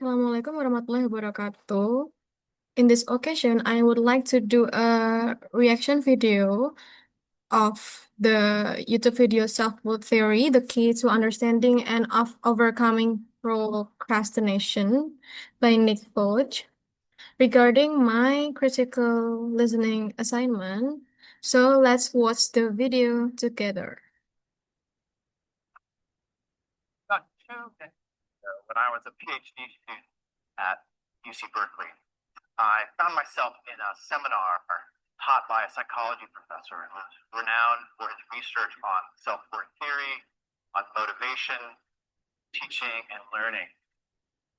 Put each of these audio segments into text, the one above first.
Assalamualaikum warahmatullahi wabarakatuh. In this occasion, I would like to do a reaction video of the YouTube video Self-Worth Theory, the key to understanding and of overcoming procrastination by Nick Voge regarding my critical listening assignment. So let's watch the video together. About 2 decades ago, when I was a PhD student at UC Berkeley, I found myself in a seminar taught by a psychology professor who was renowned for his research on self-worth theory, on motivation, teaching, and learning.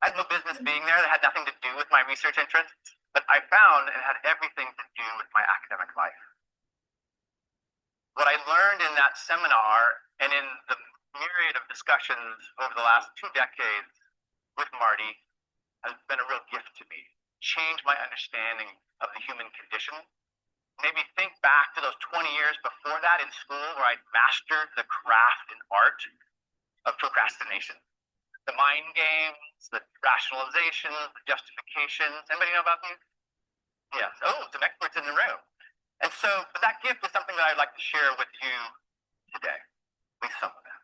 I had no business being there. That had nothing to do with my research interests, but I found it had everything to do with my academic life. What I learned in that seminar and in the myriad of discussions over the last 2 decades with Marty has been a real gift to me. Changed my understanding of the human condition. Made me think back to those 20 years before that in school where I mastered the craft and art of procrastination. The mind games, the rationalizations, the justifications. Anybody know about these? Yes. Oh, some experts in the room. And so that gift is something that I'd like to share with you today, at least some of that.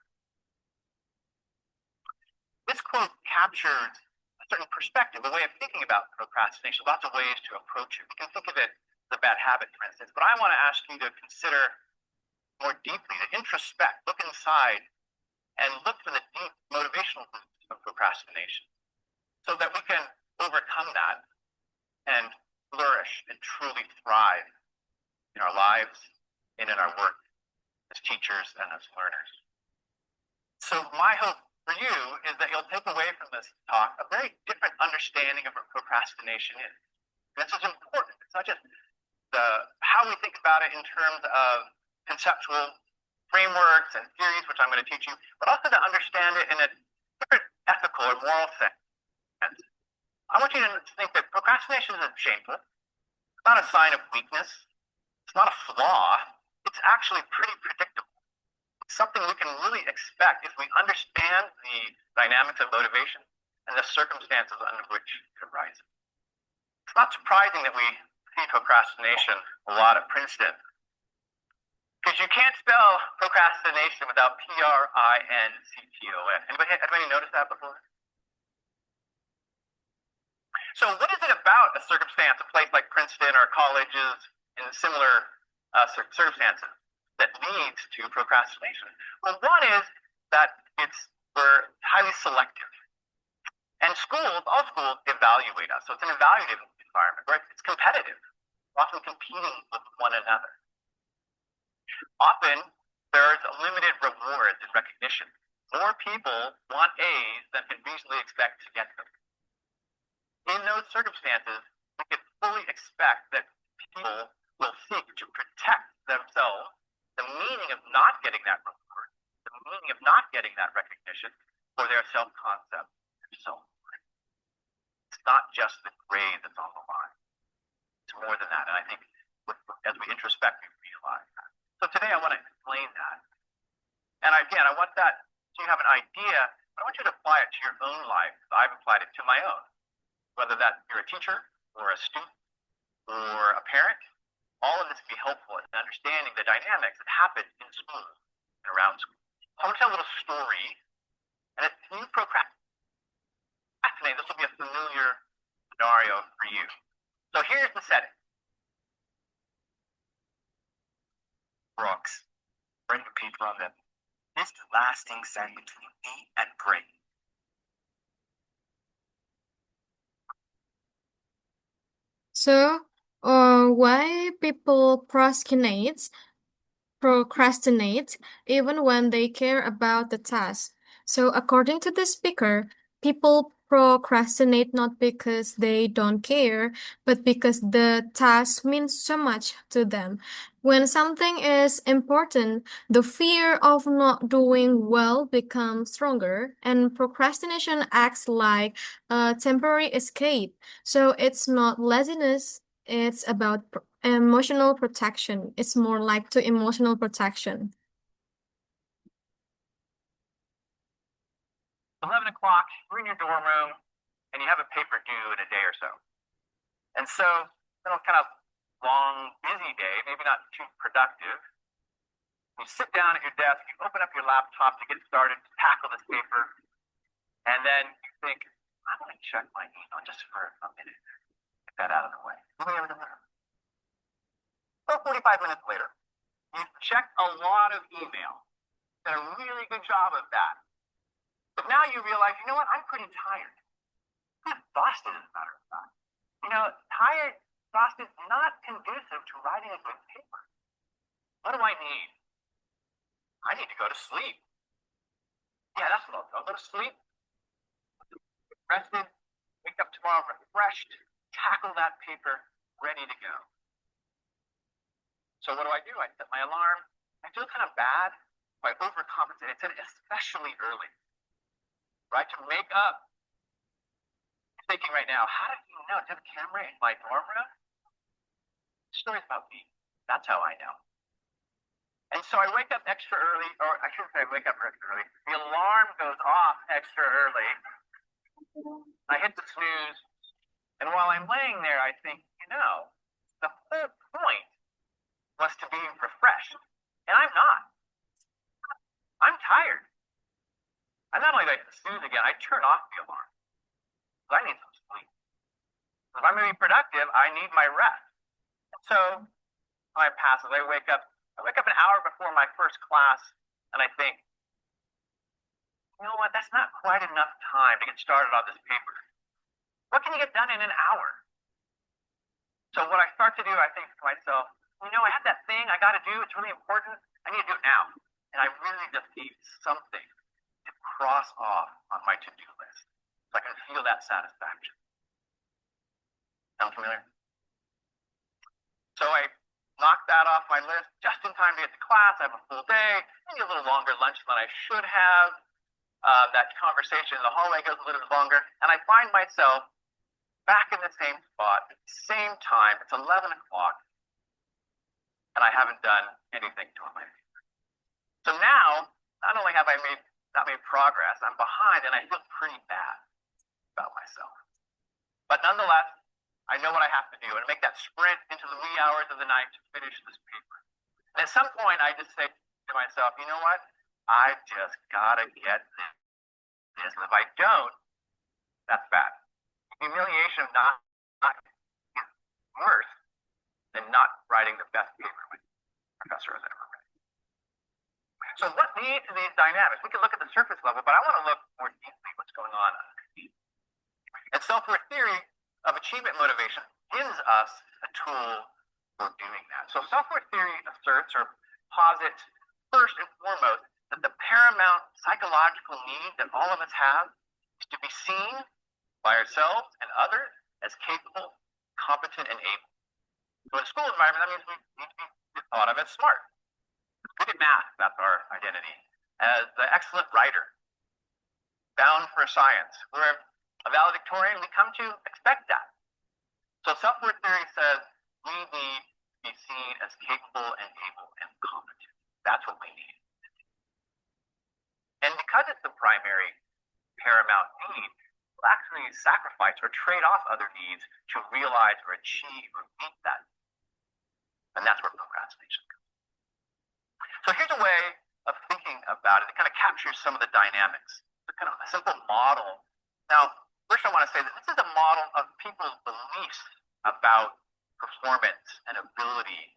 This quote captures a certain perspective, a way of thinking about procrastination, lots of ways to approach it. We can think of it as a bad habit, for instance, but I want to ask you to consider more deeply, to introspect, look inside, and look for the deep motivational roots of procrastination so that we can overcome that and flourish and truly thrive in our lives and in our work as teachers and as learners. So my hope for you is that you'll take away from this talk a very different understanding of what procrastination is. This is important. It's not just how we think about it in terms of conceptual frameworks and theories, which I'm going to teach you, but also to understand it in a different ethical or moral sense. I want you to think that procrastination isn't shameful. It's not a sign of weakness. It's not a flaw. It's actually pretty predictable. It's something we can really expect if we understand the dynamics of motivation and the circumstances under which it arises. It's not surprising that we see procrastination a lot at Princeton, because you can't spell procrastination without P-R-I-N-C-T-O-N. Anybody noticed that before? So what is it about a circumstance, a place like Princeton or colleges in similar circumstances that leads to procrastination? Well, one is that we're highly selective. And all schools evaluate us. So it's an evaluative environment, right? It's competitive. We're often competing with one another. Often there's limited rewards and recognition. More people want A's than can reasonably expect to get them. In those circumstances, we can fully expect that people will seek to protect themselves, the meaning of not getting that reward, the meaning of not getting that recognition for their self-concept and self-worth. It's not just the grade that's on the line. It's more than that. And I think as we introspect, we realize that. So today I want to explain that. And again, I want that so you have an idea, but I want you to apply it to your own life. I've applied it to my own. Whether that you're a teacher or a student or a parent, all of this can be helpful in understanding the dynamics that happen in school and around school. I want to tell a little story, and if you procrastinate, this will be a familiar scenario for you. So here's the setting. Brooks, bring the paper on them. This is the last thing said between me and Gray. So, why people procrastinate even when they care about the task? So, according to the speaker, people procrastinate not because they don't care, but because the task means so much to them. When something is important, the fear of not doing well becomes stronger, and procrastination acts like a temporary escape. So it's not laziness, it's about emotional protection. It's more like to emotional protection. 11 o'clock, you're in your dorm room, and and you have a paper due in a day or so. And so, kind of long, busy day, maybe not too productive. You sit down at your desk, you open up your laptop to get started to tackle this paper, and then you think, I'm going to check my email just for a minute. Get that out of the way. Well, 45 minutes later, you've checked a lot of email. Done a really good job of that. But now you realize, you know what, I'm pretty tired. I'm exhausted, as a matter of fact. Tired, exhausted, not conducive to writing a good paper. What do I need? I need to go to sleep. Yeah, that's what I'll go to sleep. Rested, wake up tomorrow refreshed, tackle that paper, ready to go. So what do? I set my alarm. I feel kind of bad if I overcompensate. I said especially early, right? To make up. I'm thinking right now, how did you know? Do you have a camera in my dorm room? Stories about me. That's how I know. And so I wake up extra early, or I shouldn't say I wake up extra early. The alarm goes off extra early. I hit the snooze, and while I'm laying there, I think, the whole point was to be refreshed, and I'm not. I'm tired. I not only like to snooze again, I turn off the alarm. I need some sleep. If I'm going to be productive, I need my rest. So time passes. I wake up an hour before my first class, and I think, you know what, that's not quite enough time to get started on this paper. What can you get done in an hour? So what I start to do, I think to myself, I have that thing I got to do. It's really important. I need to do it now. And I really just need something to cross off on my to-do list so I can feel that satisfaction. Sound familiar? So I knocked that off my list just in time to get to class. I have a full day, maybe a little longer lunch than I should have. That conversation in the hallway goes a little bit longer, and I find myself back in the same spot at the same time. It's 11 o'clock, and I haven't done anything to my paper. So now, not only have I not made progress, I'm behind, and I feel pretty bad about myself. But nonetheless, I know what I have to do, and make that sprint into the wee hours of the night to finish this paper. And at some point, I just say to myself, you know what? I just gotta get this. And if I don't, that's bad. Humiliation of not is worse than not writing the best paper my professor has ever read. So what leads to these dynamics? We can look at the surface level, but I want to look more deeply what's going on underneath. And self-worth theory of achievement motivation gives us a tool for doing that. So self-worth theory asserts or posits first and foremost that the paramount psychological need that all of us have is to be seen by ourselves and others as capable, competent, and able. So in a school environment, that means we need to be thought of as smart. Good at math, that's our identity. As the excellent writer, bound for science. We're a valedictorian, we come to expect that. So self-worth theory says we need to be seen as capable and able and competent. That's what we need. And because it's the primary paramount need, we'll actually sacrifice or trade off other needs to realize or achieve or meet that. And that's where procrastination comes. So here's a way of thinking about it. It kind of captures some of the dynamics. It's kind of a simple model. Now, first I want to say that this is a model of people's beliefs about performance and ability,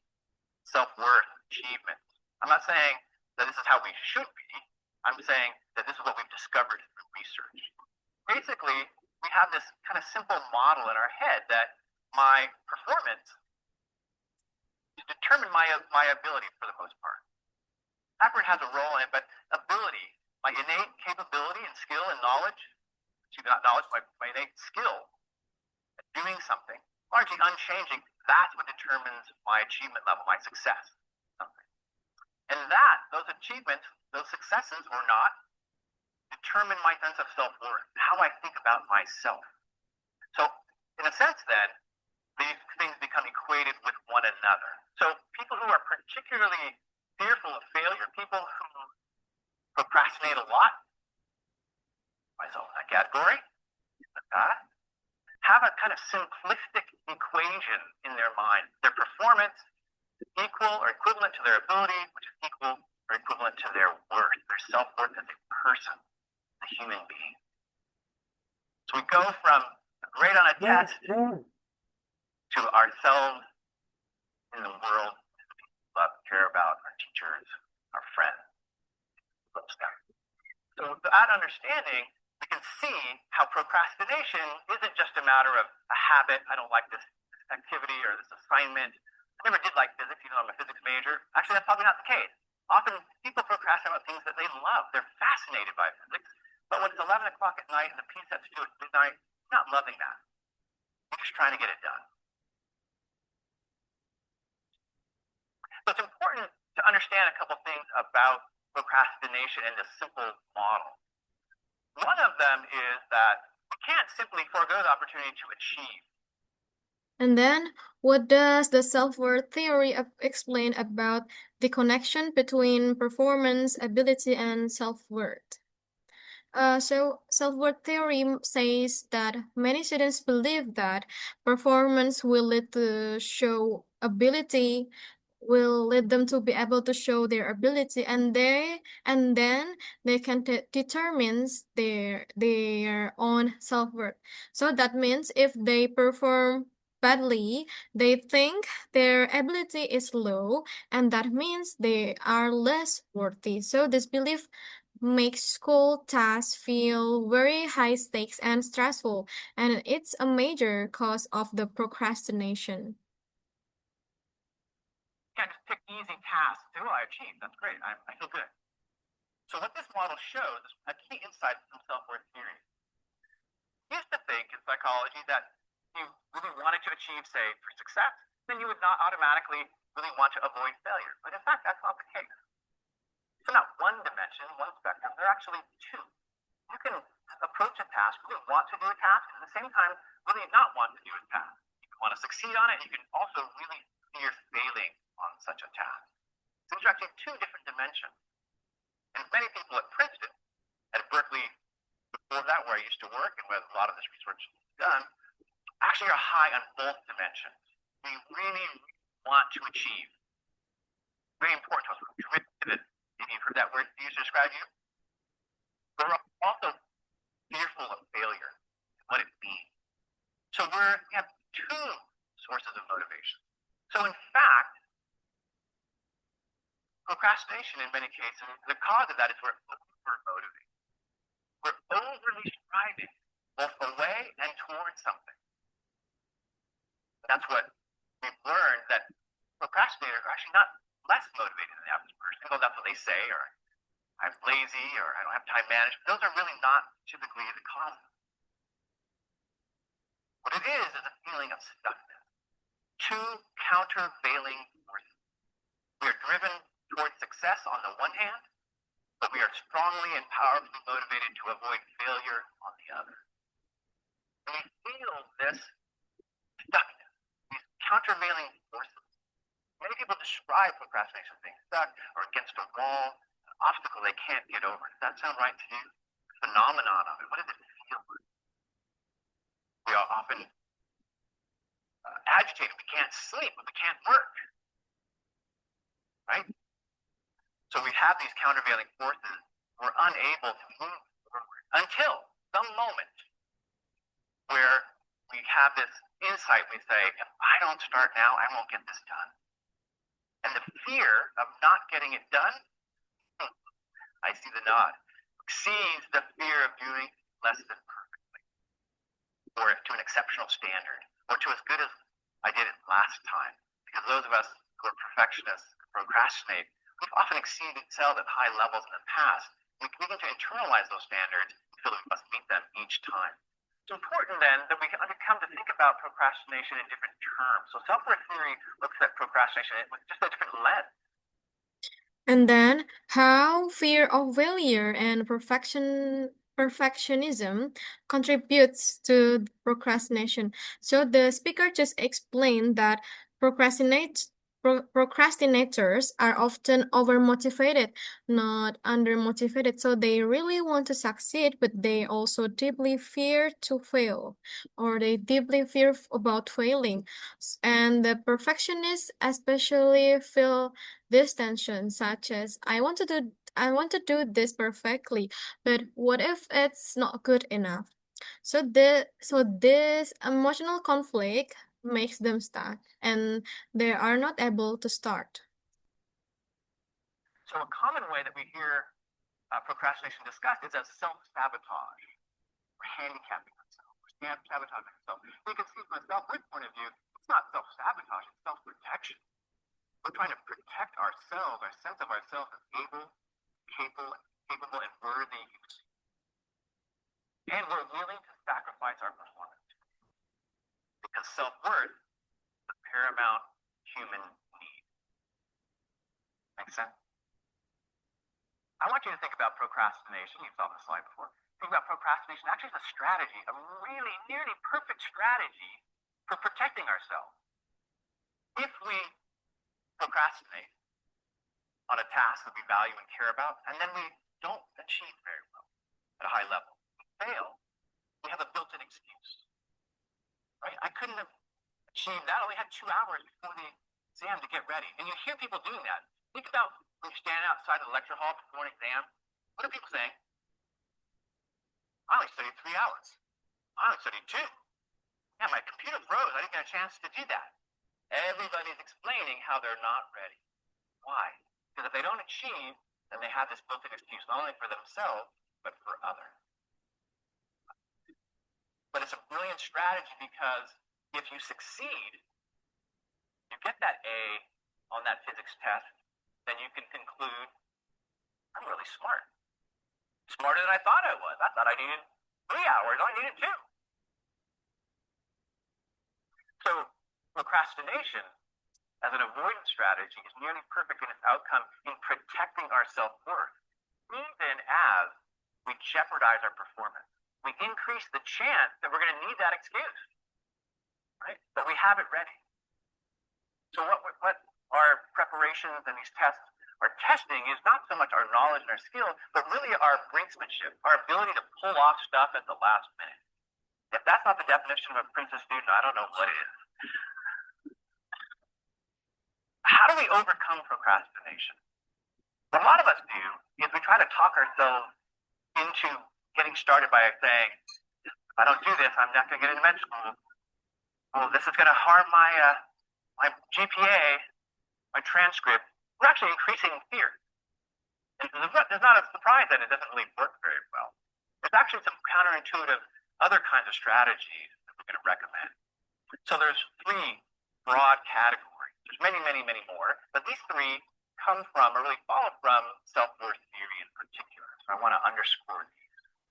self-worth, achievement. I'm not saying that this is how we should be. I'm saying that this is what we've discovered through research. Basically, we have this kind of simple model in our head that my performance is determined my ability for the most part. Effort has a role in it, but ability, my innate capability and skill and knowledge, not knowledge, my innate skill at doing something, largely unchanging, that's what determines my achievement level, my success. And those achievements, those successes or not, determine my sense of self-worth, how I think about myself. So in a sense then, these things become equated with one another. So people who are particularly fearful of failure, people who procrastinate a lot, myself in that category, have a kind of simplistic equation in their mind. Their performance is equal or equivalent to their ability, which is equal or equivalent to their worth, their self-worth as a person, a human being. So we go from a grade on a test to ourselves in the world, love, care about, our teachers, our friends, those guys. So with that understanding, we can see how procrastination isn't just a matter of a habit. I don't like this activity or this assignment. I never did like physics, even though I'm a physics major. Actually, that's probably not the case. Often people procrastinate about things that they love. They're fascinated by physics. But when it's 11 o'clock at night and the piece has to do at midnight, you're not loving that. You're just trying to get it done. So it's important to understand a couple things about procrastination in this simple model. One of them is that we can't simply forego the opportunity to achieve. And then, what does the self-worth theory explain about the connection between performance, ability, and self-worth? So self-worth theory says that many students believe that performance will lead to show ability, will lead them to be able to show their ability, and then they can determine their own self-worth. So that means if they perform badly, they think their ability is low, and that means they are less worthy. So this belief makes school tasks feel very high stakes and stressful, and it's a major cause of the procrastination. You can't just pick easy tasks. Say, well, I achieved. That's great. I feel good. So what this model shows is a key insight from self-worth theory. We used to think in psychology that if you really wanted to achieve, say, for success, then you would not automatically really want to avoid failure. But in fact, that's not the case. It's not one dimension, one spectrum. There are actually two. You can approach a task, really want to do a task, and at the same time, really not want to do a task. You can want to succeed on it, and you can also really fear failing on such a task. So these are actually two different dimensions. And many people at Princeton, at Berkeley, before that, where I used to work and where a lot of this research is done, actually are high on both dimensions. We really want to achieve. Very important to us. We're driven. You've heard that word used to describe you. But we're also fearful of failure, what it means. So we have two sources of motivation. So in fact, procrastination in many cases, the cause of that is we're over-motivated. We're overly striving both away and towards something. That's what we've learned, that procrastinators are actually not less motivated than the average person, although that's what they say, or I'm lazy, or I don't have time management. Those are really not typically the causes. What it is a feeling of stuckness. Two countervailing forces. We are driven towards success on the one hand, but we are strongly and powerfully motivated to avoid failure on the other. And we feel this stuckness, these countervailing forces. Many people describe procrastination as being stuck or against a wall, an obstacle they can't get over. Does that sound right to you? The phenomenon of it. What does it feel like? We are often agitated. We can't sleep. We can't work. Right? So we have these countervailing forces. We're unable to move forward until some moment where we have this insight. We say, if I don't start now, I won't get this done. And the fear of not getting it done, I see the nod, exceeds the fear of doing less than perfectly, or to an exceptional standard, or to as good as I did it last time. Because those of us who are perfectionists, procrastinate, we've often excelled at high levels in the past. We begin to internalize those standards and feel that we must meet them each time. It's important then that we come to think about procrastination in different terms. So self-worth theory looks at procrastination with just a different lens. And then how fear of failure and perfectionism contributes to procrastination. So the speaker just explained that Procrastinators are often overmotivated, not undermotivated. So they really want to succeed, but they also deeply fear to fail, or they deeply fear about failing. And the perfectionists especially feel this tension, such as I want to do this perfectly, but what if it's not good enough? So this emotional conflict makes them stuck, and they are not able to start. So a common way that we hear procrastination discussed is as self-sabotage, or handicapping ourselves, or sabotaging ourselves. You can see from a self-worth point of view, it's not self-sabotage, it's self-protection. We're trying to protect ourselves, our sense of ourselves as capable, and worthy. And we're willing to sacrifice our performance because self-worth is the paramount human need. Make sense? I want you to think about procrastination. You saw the slide before. Think about procrastination actually as a strategy, a really nearly perfect strategy for protecting ourselves. If we procrastinate on a task that we value and care about, and then we don't achieve very well at a high level, we fail, we have a built-in excuse. Right? I couldn't have achieved that. I only had 2 hours before the exam to get ready. And you hear people doing that. Think about when you're standing outside the lecture hall before an exam. What are people saying? I only studied 3 hours. I only studied 2. Yeah, my computer froze. I didn't get a chance to do that. Everybody's explaining how they're not ready. Why? Because if they don't achieve, then they have this built-in excuse, not only for themselves, but for others. But it's a brilliant strategy because if you succeed, you get that A on that physics test, then you can conclude, I'm really smart. Smarter than I thought I was. I thought I needed 3 hours. I needed 2. So procrastination as an avoidance strategy is nearly perfect in its outcome in protecting our self-worth, even as we jeopardize our performance. We increase the chance that we're going to need that excuse, right? But we have it ready. So what our preparations and these tests are testing is not so much our knowledge and our skill, but really our brinksmanship, our ability to pull off stuff at the last minute. If that's not the definition of a princess student, I don't know what is. How do we overcome procrastination? What a lot of us do is we try to talk ourselves into getting started by saying, if I don't do this, I'm not going to get into med school. Oh, this is going to harm my GPA, my transcript. We're actually increasing fear. And there's not a surprise that it doesn't really work very well. There's actually some counterintuitive other kinds of strategies that we're going to recommend. So there's 3 broad categories. There's many, many, many more, but these 3 come from, or really follow from, self-worth theory in particular. So I want to underscore these.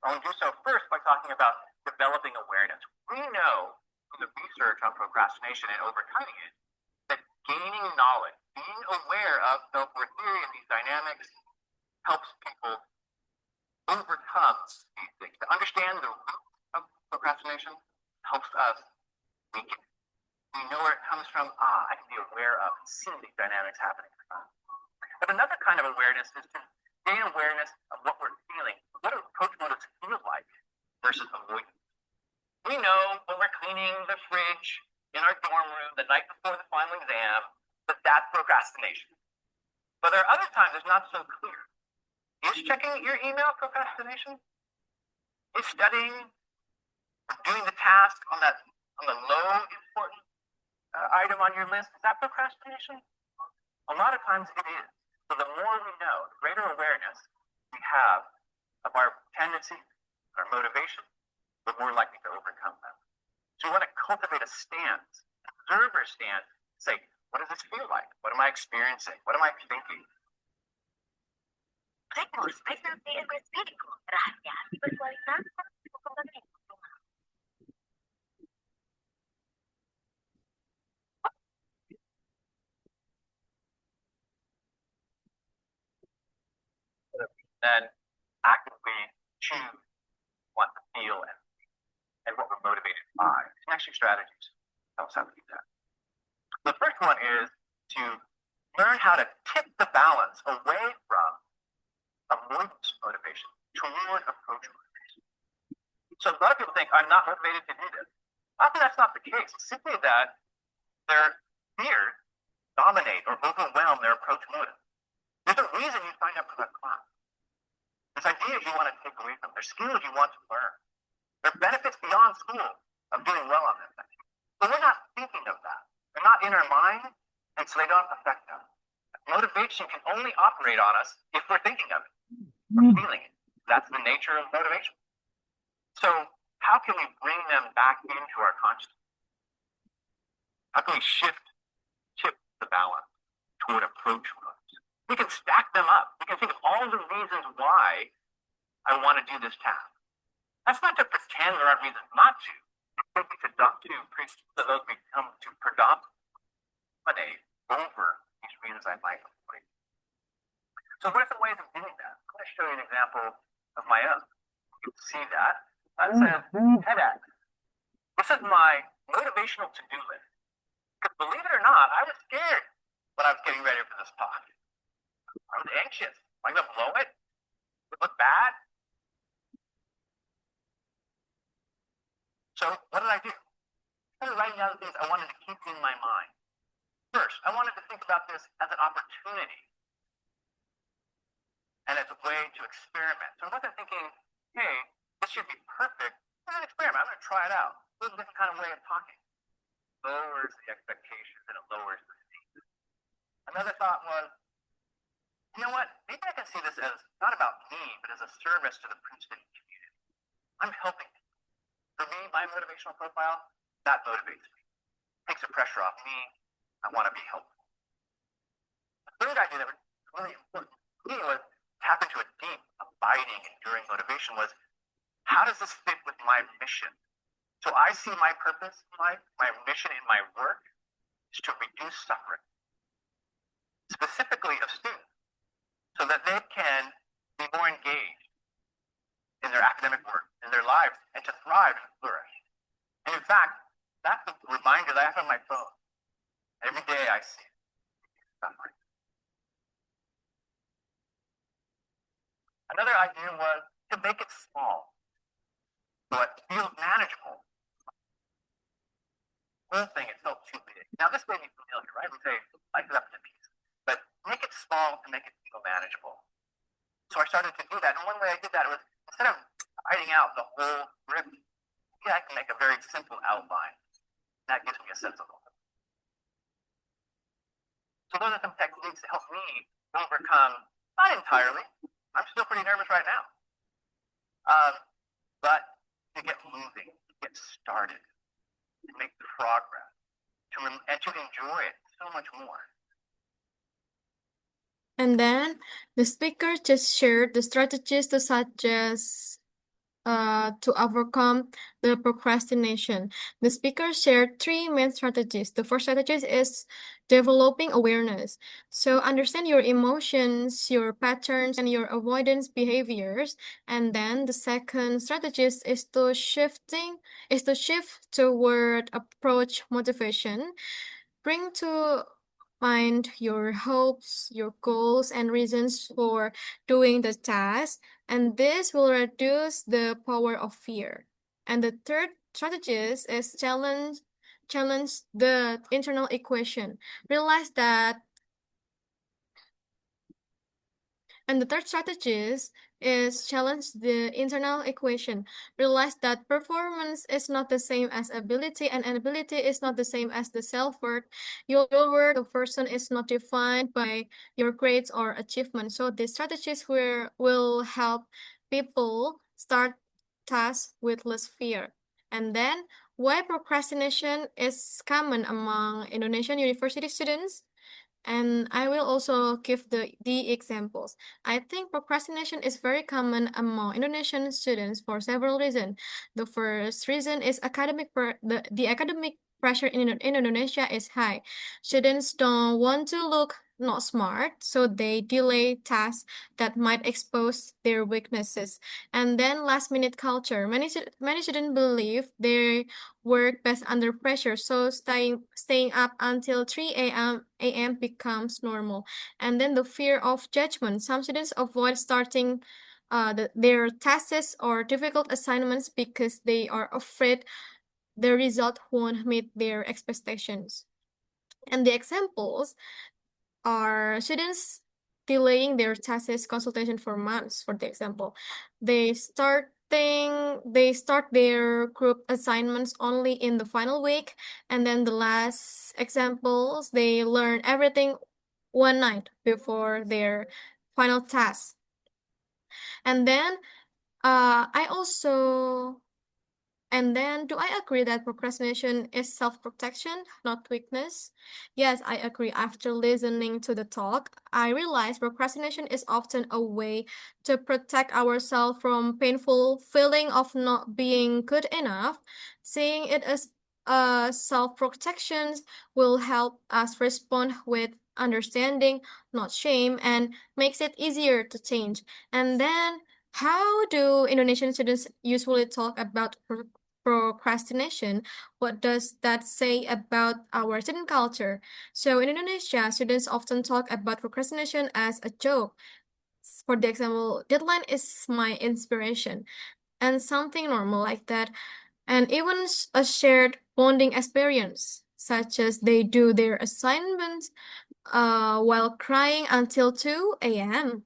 I want to do so first by talking about developing awareness. We know from the research on procrastination and overcoming it that gaining knowledge, being aware of self-worth theory and these dynamics helps people overcome these things. To understand the root of procrastination helps us weaken it. We know where it comes from. I can be aware of and see these dynamics happening. But another kind of awareness is to gain awareness of what we're feeling. What do approach motives feel like versus avoidance? We know when we're cleaning the fridge in our dorm room the night before the final exam that that's procrastination. But there are other times it's not so clear. Is checking your email procrastination? Is studying, doing the task on the low important item on your list, is that procrastination? A lot of times it is. So the more we know, the greater awareness we have of our tendencies, our motivation, the more likely to overcome them. So we want to cultivate a stance, an observer stance, say, what does this feel like? What am I experiencing? What am I thinking? Ritmo spesati e respiriku, rahasia berkualitas pembangunan rumah. Then actively choose what to feel and what we're motivated by. Some extra strategies helps how to do that. The first one is to learn how to tip the balance away from avoidance motivation toward approach motivation. So a lot of people think, I'm not motivated to do this. Often that's not the case. It's simply that their fears dominate or overwhelm their approach motive. There's a reason you signed up for that class. There's ideas you want to take away from. There's skills you want to learn. There are benefits beyond school of doing well on this thing. But we're not thinking of that. They're not in our mind, and so they don't affect us. Motivation can only operate on us if we're thinking of it, or feeling it. That's the nature of motivation. So how can we bring them back into our consciousness? How can we tip the balance toward approach motives? We can stack them up. We can think of all the reasons why I want to do this task. That's not to pretend there aren't reasons not to. It's simply to those become to predominate over these reasons I might avoid. So what are some ways of doing that? I'm going to show you an example of my own. You can see that. That's a TEDx. This is my motivational to-do list. Because believe it or not, I was scared when I was getting ready for this talk. I was anxious. Am I going to blow it? Would it look bad? So what did I do? I started writing down the things I wanted to keep in my mind. First, I wanted to think about this as an opportunity and as a way to experiment. So I wasn't thinking, hey, this should be perfect. It's an experiment. I'm going to try it out. It's a different kind of way of talking. It lowers the expectations and it lowers the stakes. Another thought was, you know what? Maybe I can see this as not about me, but as a service to the Princeton community. I'm helping people. For me, my motivational profile, that motivates me. Takes the pressure off me. I want to be helpful. The third idea that was really important to me was tap into a deep, abiding, enduring motivation was, how does this fit with my mission? So I see my purpose in life, my mission in my work is to reduce suffering, specifically of students, so that they can be more engaged in their academic work, in their lives, and to thrive and flourish. And in fact, that's a reminder that I have on my phone. Every day I see it. Suffering. Another idea was to make it small, so it feels manageable. One thing, it felt too big. Now this may be familiar, right? We say, slice it up into pieces, but make it small to make it feel manageable. So I started to do that, and one way I did that was, instead of writing out the whole script, I can make a very simple outline. That gives me a sense of it. So those are some techniques that help me overcome, not entirely, I'm still pretty nervous right now, but to get moving, to get started, to make progress, and to enjoy it so much more. And then the speaker just shared the strategies to suggest to overcome the procrastination. The speaker shared three main strategies. The first strategy is developing awareness. So understand your emotions, your patterns, and your avoidance behaviors. And then the second strategy is to shift toward approach motivation. Bring to mind your hopes, your goals, and reasons for doing the task, and this will reduce the power of fear. And the third strategy is challenge the internal equation. Realize that And the third strategy is challenge the internal equation. Realize that performance is not the same as ability, and ability is not the same as the self-worth. Your worth of person is not defined by your grades or achievements. So these strategies will help people start tasks with less fear. And then why procrastination is common among Indonesian university students? And I will also give the examples. I think procrastination is very common among Indonesian students for several reasons. The first reason is the academic pressure in Indonesia is high. Students don't want to look not smart, so they delay tasks that might expose their weaknesses. And then last minute culture. Many students believe they work best under pressure, so staying up until 3 a.m. becomes normal. And then the fear of judgment. Some students avoid starting their tasks or difficult assignments because they are afraid the result won't meet their expectations. And the examples are students delaying their thesis consultation for months, for the example. They start their group assignments only in the final week, and then the last examples, they learn everything one night before their final task. And then I also and then, do I agree that procrastination is self-protection, not weakness? Yes, I agree. After listening to the talk, I realize procrastination is often a way to protect ourselves from painful feeling of not being good enough. Seeing it as a self-protection will help us respond with understanding, not shame, and makes it easier to change. And then, how do Indonesian students usually talk about procrastination? What does that say about our student culture? So in Indonesia, students often talk about procrastination as a joke. For the example, deadline is my inspiration, and something normal like that, and even a shared bonding experience, such as they do their assignments while crying until 2 a.m.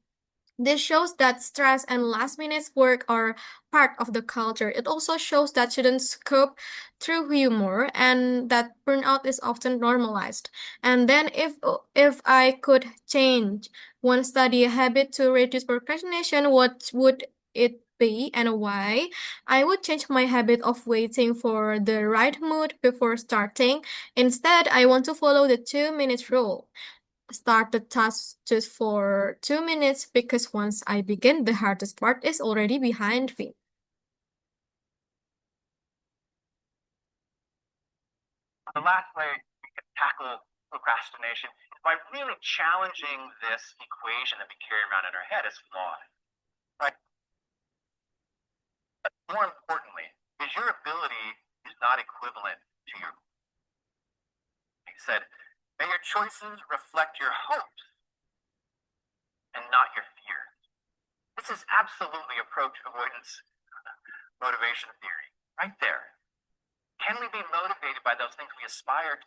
This shows that stress and last minute work are part of the culture. It also shows that students cope through humor and that burnout is often normalized. And then if I could change one study habit to reduce procrastination, what would it be and why? I would change my habit of waiting for the right mood before starting. Instead, I want to follow the 2 minute rule. Start the task just for 2 minutes because once I begin, the hardest part is already behind me. The last way we can tackle procrastination is by really challenging this equation that we carry around in our head as flawed. Right? But more importantly, is your ability is not equivalent to your. He said, may your choices reflect your hopes and not your fears. This is absolutely approach avoidance motivation theory, right there. Can we be motivated by those things we aspire to?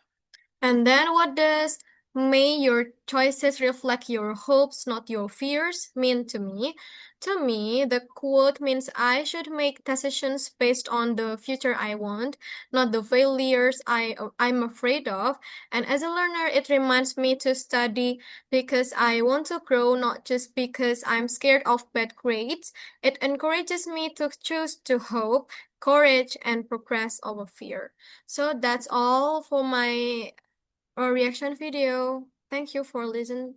And then what does may your choices reflect your hopes, not your fears mean to me? To me, the quote means I should make decisions based on the future I want, not the failures I'm afraid of. And as a learner, it reminds me to study because I want to grow, not just because I'm scared of bad grades. It encourages me to choose to hope, courage, and progress over fear. So that's all for my reaction video. Thank you for listening.